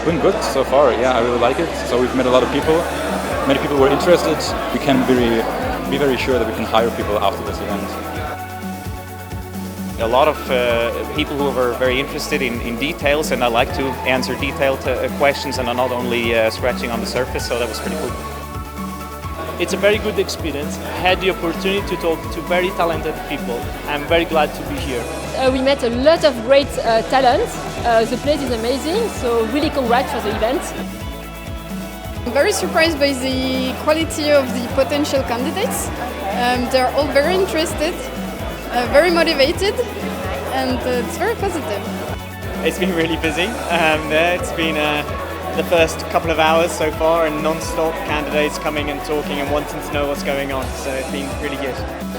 It's been good so far. Yeah, I really like it. So we've met a lot of people. Many people were interested. We can be very sure that we can hire people after this event. A lot of people who were very interested in details, and I like to answer detailed questions and are not only scratching on the surface, so that was pretty cool. It's a very good experience. I had the opportunity to talk to very talented people. I'm very glad to be here. We met a lot of great talent. The place is amazing, so really congrats for the event. I'm very surprised by the quality of the potential candidates. They're all very interested, very motivated, and it's very positive. It's been really busy. It's been the first couple of hours so far, and non-stop candidates coming and talking and wanting to know what's going on. So it's been really good.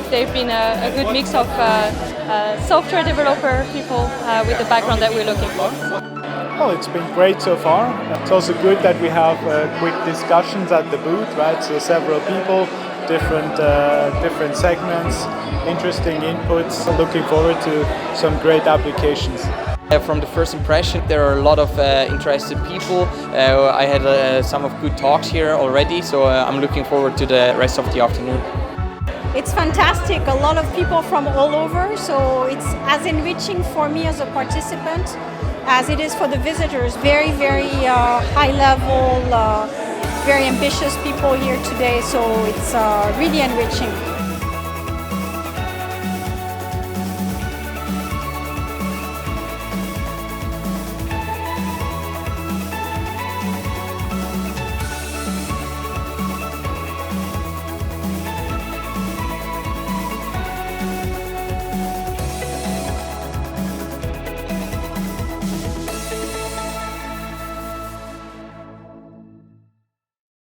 They've been a good mix of software developer people with the background that we're looking for. Well, it's been great so far. It's also good that we have quick discussions at the booth, right? So several people, different segments, interesting inputs. Looking forward to some great applications. From the first impression, there are a lot of interested people. I had some of good talks here already, so I'm looking forward to the rest of the afternoon. It's fantastic, a lot of people from all over, so it's as enriching for me as a participant as it is for the visitors. Very, very high level, very ambitious people here today, so it's really enriching.